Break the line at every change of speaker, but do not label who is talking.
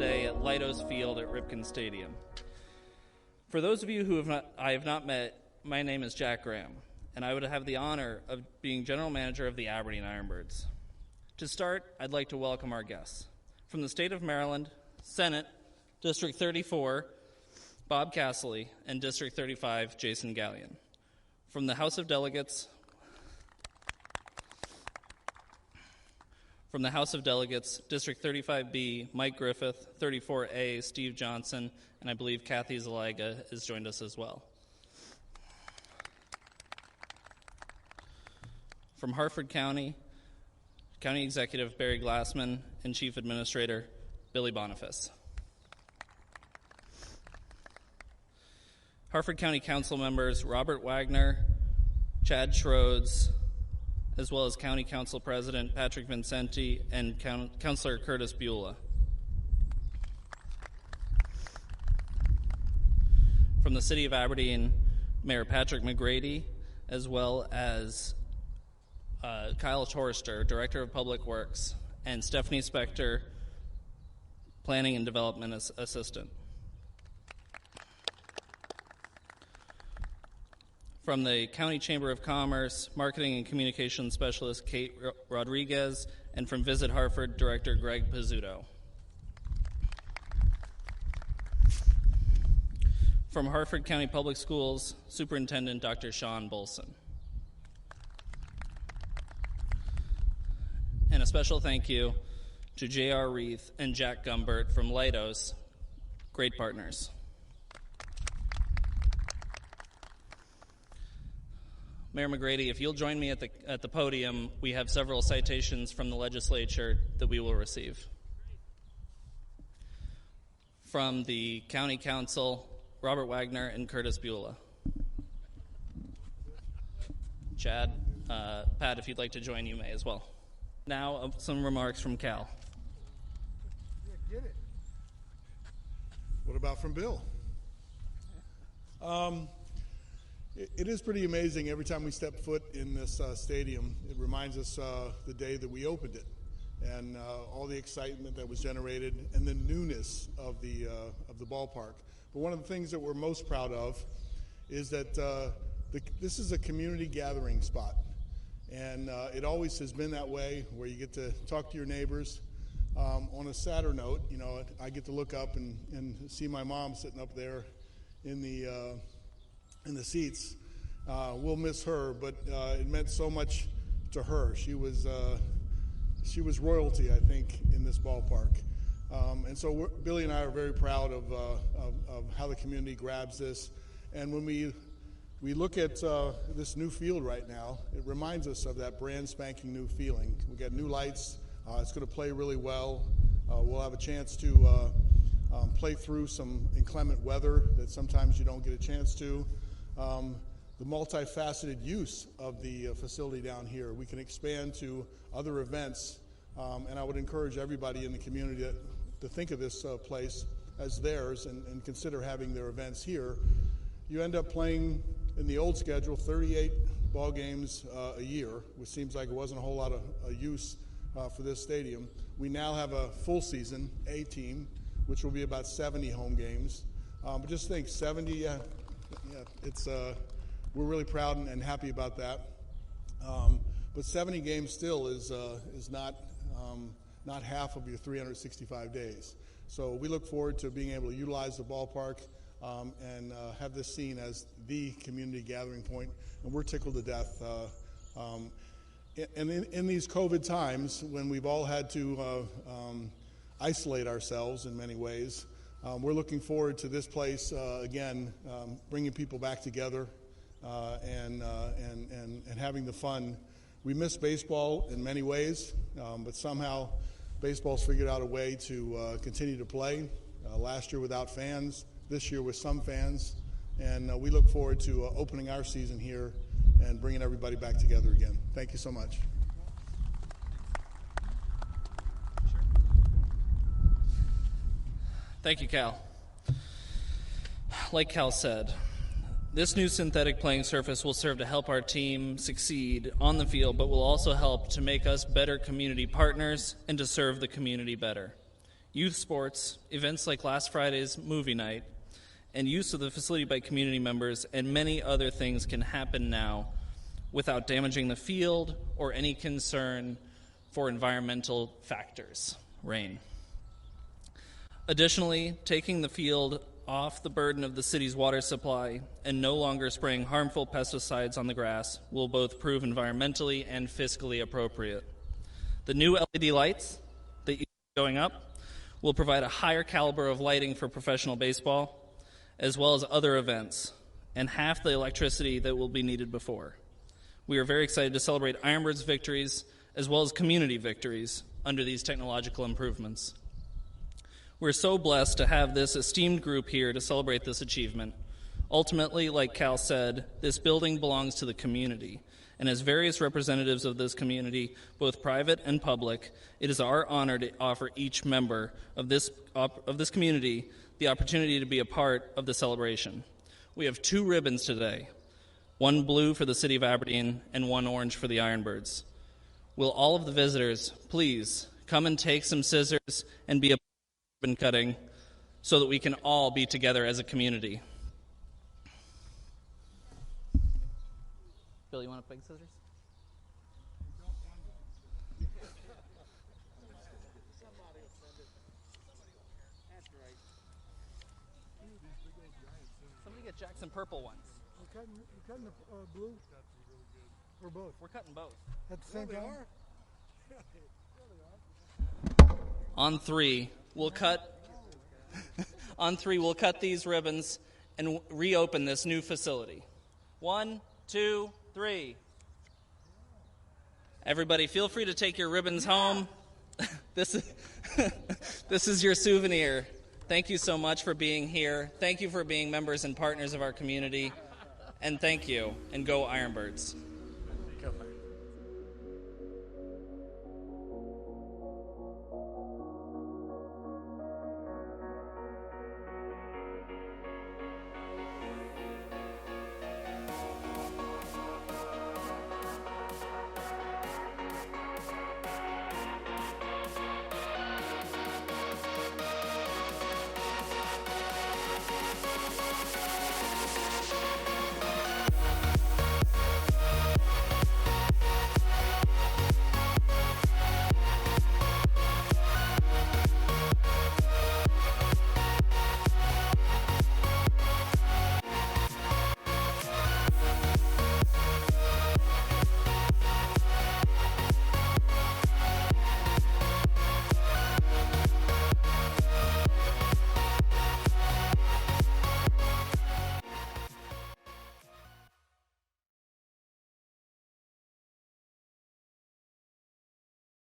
today at Leidos Field at Ripken Stadium. For those of you who I have not met, my name is Jack Graham, and I would have the honor of being General Manager of the Aberdeen Ironbirds. To start, I'd like to welcome our guests. From the state of Maryland, Senate, District 34, Bob Casserly, and District 35, Jason Gallion. From the House of Delegates, District 35B, Mike Griffith, 34A, Steve Johnson, and I believe Kathy Zalaga has joined us as well. From Harford County, County Executive Barry Glassman, and Chief Administrator Billy Boniface. Harford County Council members Robert Wagner, Chad Schroeds, as well as County Council President Patrick Vincenti and Councilor Curtis Beulah. From the City of Aberdeen, Mayor Patrick McGrady, as well as Kyle Torster, Director of Public Works, and Stephanie Spector, Planning and Development Assistant. From the County Chamber of Commerce, Marketing and Communications Specialist Kate Rodriguez, and from Visit Harford, Director Greg Pizzuto. From Harford County Public Schools, Superintendent Dr. Sean Bolson. And a special thank you to J.R. Reith and Jack Gumbert from Leidos, great partners. Mayor McGrady, if you'll join me at the podium, we have several citations from the legislature that we will receive. From the County Council, Robert Wagner and Curtis Beulah. Chad, Pat, if you'd like to join, you may as well. Now, some remarks from Cal.
Yeah, get it. What about from Bill? It is pretty amazing every time we step foot in this stadium. It reminds us the day that we opened it and all the excitement that was generated and the newness of the ballpark. But one of the things that we're most proud of is that this is a community gathering spot. And it always has been that way, where you get to talk to your neighbors. On a sadder note, you know, I get to look up and see my mom sitting up there in the seats. We'll miss her, but it meant so much to her. She was royalty, I think, in this ballpark. And so Billy and I are very proud of how the community grabs this. And when we look at this new field right now, it reminds us of that brand spanking new feeling. We got new lights. It's going to play really well. We'll have a chance to play through some inclement weather that sometimes you don't get a chance to. The multifaceted use of the facility down here. We can expand to other events, and I would encourage everybody in the community to think of this place as theirs and consider having their events here. You end up playing in the old schedule 38 ball games a year, which seems like it wasn't a whole lot of use for this stadium. We now have a full season A team, which will be about 70 home games. But just think, 70. It's we're really proud and happy about that. But 70 games still is not half of your 365 days. So we look forward to being able to utilize the ballpark and have this seen as the community gathering point. And we're tickled to death. And in these COVID times, when we've all had to isolate ourselves in many ways, we're looking forward to this place again, bringing people back together and having the fun. We miss baseball in many ways, but somehow baseball's figured out a way to continue to play. Last year without fans, this year with some fans, and we look forward to opening our season here and bringing everybody back together again. Thank you so much.
Thank you, Cal. Like Cal said, this new synthetic playing surface will serve to help our team succeed on the field, but will also help to make us better community partners and to serve the community better. youth sports, events like last Friday's movie night, and use of the facility by community members, and many other things can happen now without damaging the field or any concern for environmental factors, rain. Additionally, taking the field off the burden of the city's water supply and no longer spraying harmful pesticides on the grass will both prove environmentally and fiscally appropriate. The new LED lights that you see going up will provide a higher caliber of lighting for professional baseball, as well as other events, and half the electricity that will be needed before. We are very excited to celebrate Ironbirds victories, as well as community victories, under these technological improvements. We're so blessed to have this esteemed group here to celebrate this achievement. Ultimately, like Cal said, this building belongs to the community, and as various representatives of this community, both private and public, it is our honor to offer each member of this community the opportunity to be a part of the celebration. We have 2 ribbons today, one blue for the city of Aberdeen and one orange for the Ironbirds. Will all of the visitors please come and take some scissors and be a part of ribbon cutting so that we can all be together as a community. Bill, you want to pick scissors? Somebody get Jackson purple ones.
You're cutting the blue? Or both?
We're cutting both.
At the same time?
On 3, we'll cut. On 3, we'll cut these ribbons and reopen this new facility. 1, 2, 3. Everybody, feel free to take your ribbons home. This is your souvenir. Thank you so much for being here. Thank you for being members and partners of our community. And thank you, and go Ironbirds.